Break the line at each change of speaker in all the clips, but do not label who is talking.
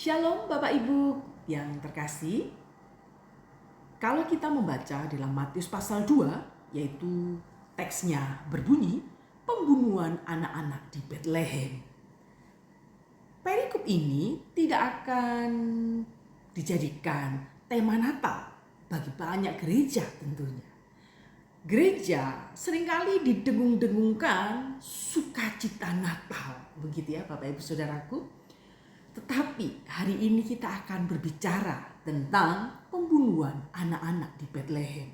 Shalom Bapak Ibu yang terkasih. Kalau kita membaca dalam Matius pasal 2, yaitu teksnya berbunyi, pembunuhan anak-anak di Betlehem. Perikop ini tidak akan dijadikan tema Natal bagi banyak gereja tentunya. Gereja seringkali didengung-dengungkan sukacita Natal, begitu ya Bapak Ibu Saudaraku. Tetapi hari ini kita akan berbicara tentang pembunuhan anak-anak di Betlehem.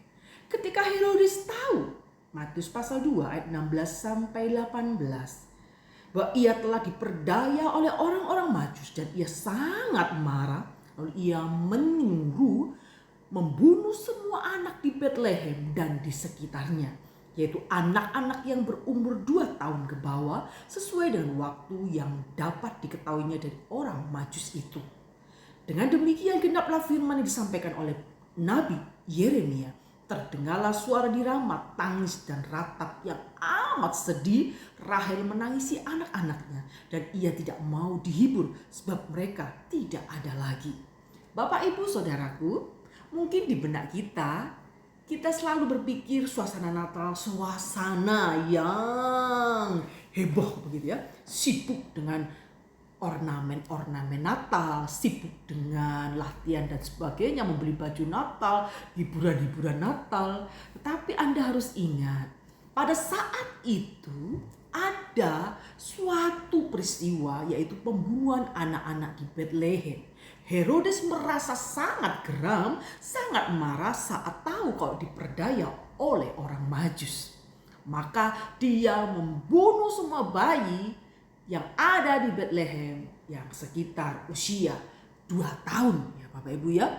Ketika Herodes tahu, Matius pasal 2 ayat 16 sampai 18, bahwa ia telah diperdaya oleh orang-orang Majus dan ia sangat marah, lalu ia menyuruh membunuh semua anak di Betlehem dan di sekitarnya, yaitu anak-anak yang berumur 2 tahun ke bawah sesuai dengan waktu yang dapat diketahuinya dari orang Majus itu. Dengan demikian genaplah firman yang disampaikan oleh Nabi Yeremia. Terdengarlah suara di Rama, tangis dan ratap yang amat sedih. Rahel menangisi anak-anaknya dan ia tidak mau dihibur sebab mereka tidak ada lagi. Bapak Ibu Saudaraku, mungkin di benak kita selalu berpikir suasana Natal, suasana yang heboh begitu ya. Sibuk dengan ornamen-ornamen Natal, sibuk dengan latihan dan sebagainya, membeli baju Natal, hiburan-hiburan Natal. Tetapi Anda harus ingat, pada saat itu ada suatu peristiwa, yaitu pembunuhan anak-anak di Betlehem. Herodes merasa sangat geram, sangat marah saat tahu kalau diperdaya oleh orang Majus. Maka dia membunuh semua bayi yang ada di Betlehem yang sekitar usia 2 tahun ya Bapak Ibu ya.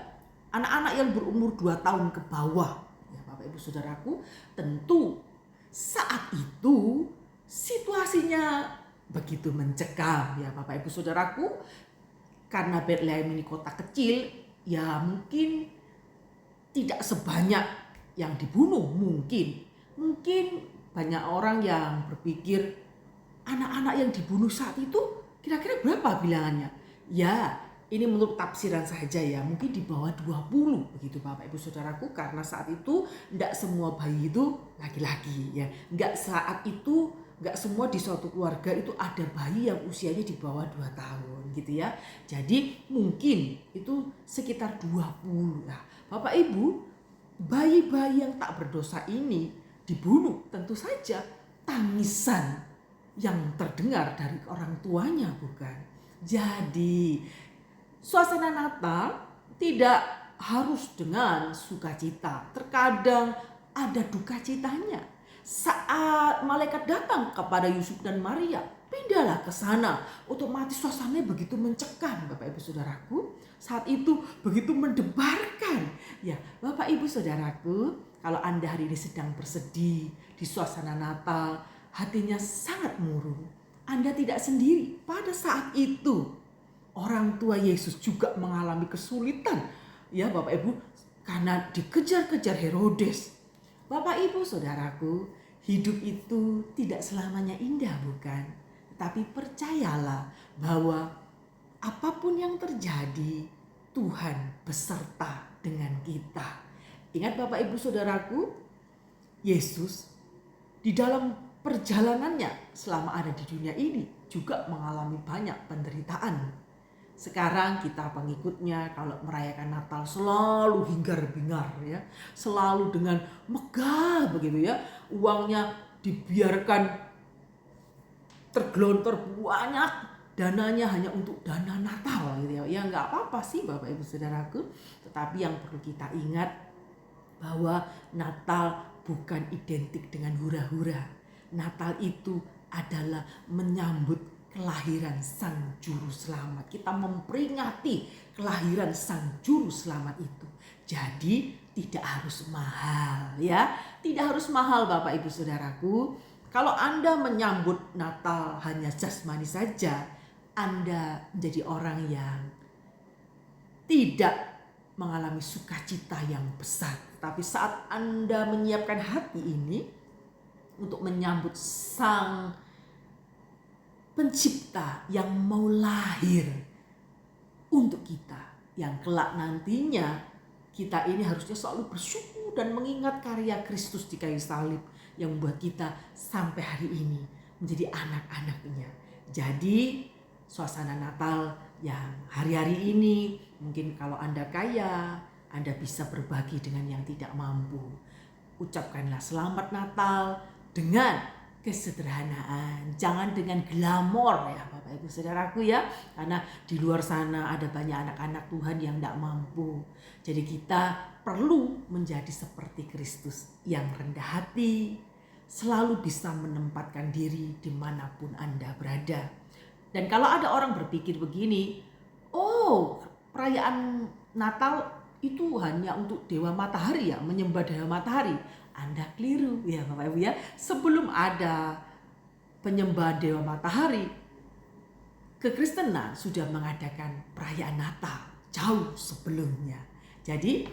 Anak-anak yang berumur 2 tahun ke bawah ya Bapak Ibu Saudaraku. Tentu saat itu situasinya begitu mencekam ya Bapak Ibu Saudaraku. Karena Betlehem ini kota kecil, ya mungkin tidak sebanyak yang dibunuh mungkin. Mungkin banyak orang yang berpikir anak-anak yang dibunuh saat itu kira-kira berapa bilangannya? Ya, ini menurut tafsiran saja ya, mungkin di bawah 20 begitu Bapak Ibu Saudaraku, karena saat itu tidak semua bayi itu laki-laki ya. Enggak semua di suatu keluarga itu ada bayi yang usianya di bawah 2 tahun gitu ya. Jadi mungkin itu sekitar 20 lah. Bapak Ibu, bayi-bayi yang tak berdosa ini dibunuh, tentu saja tangisan yang terdengar dari orang tuanya bukan. Jadi suasana Natal tidak harus dengan sukacita. Terkadang ada duka citanya. Saat malaikat datang kepada Yusuf dan Maria, pindahlah ke sana. Otomatis suasananya begitu mencekam Bapak Ibu Saudaraku. Saat itu begitu mendebarkan. Ya Bapak Ibu Saudaraku, kalau Anda hari ini sedang bersedih di suasana Natal, hatinya sangat murung, Anda tidak sendiri. Pada saat itu orang tua Yesus juga mengalami kesulitan ya Bapak Ibu, karena dikejar-kejar Herodes. Bapak Ibu Saudaraku, hidup itu tidak selamanya indah bukan? Tapi percayalah bahwa apapun yang terjadi, Tuhan beserta dengan kita. Ingat Bapak Ibu Saudaraku, Yesus di dalam perjalanannya selama ada di dunia ini juga mengalami banyak penderitaan. Sekarang kita pengikutnya kalau merayakan Natal selalu hingar-bingar ya, selalu dengan megah begitu ya, uangnya dibiarkan tergelontor banyak, dananya hanya untuk dana Natal gitu ya. Ya nggak apa-apa sih Bapak Ibu Saudaraku, tetapi yang perlu kita ingat bahwa Natal bukan identik dengan hura-hura. Natal itu adalah menyambut kelahiran Sang Juru Selamat. Kita memperingati kelahiran Sang Juru Selamat itu. Jadi tidak harus mahal ya. Tidak harus mahal Bapak Ibu Saudaraku. Kalau Anda menyambut Natal hanya jasmani saja, Anda menjadi orang yang tidak mengalami sukacita yang besar. Tapi saat Anda menyiapkan hati ini untuk menyambut Sang Pencipta yang mau lahir untuk kita yang kelak nantinya kita ini harusnya selalu bersyukur dan mengingat karya Kristus di kayu salib yang membuat kita sampai hari ini menjadi anak-anaknya. Jadi suasana Natal yang hari-hari ini mungkin kalau Anda kaya, Anda bisa berbagi dengan yang tidak mampu. Ucapkanlah selamat Natal dengan kesederhanaan, jangan dengan glamor ya Bapak Ibu Saudaraku ya, karena di luar sana ada banyak anak-anak Tuhan yang tidak mampu. Jadi kita perlu menjadi seperti Kristus yang rendah hati, selalu bisa menempatkan diri dimanapun Anda berada. Dan kalau ada orang berpikir begini, oh perayaan Natal itu hanya untuk Dewa Matahari ya, menyembah Dewa Matahari. Anda keliru ya Bapak Ibu ya. Sebelum ada penyembahan Dewa Matahari, kekristenan sudah mengadakan perayaan Natal jauh sebelumnya. Jadi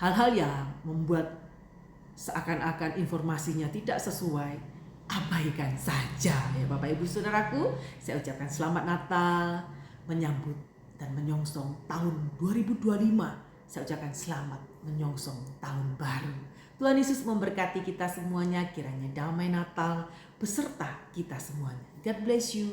hal-hal yang membuat seakan-akan informasinya tidak sesuai, abaikan saja ya Bapak Ibu Saudaraku. Saya ucapkan selamat Natal, menyambut dan menyongsong tahun 2025. Saya ucapkan selamat menyongsong tahun baru. Tuhan Yesus memberkati kita semuanya, kiranya damai Natal beserta kita semuanya. God bless you.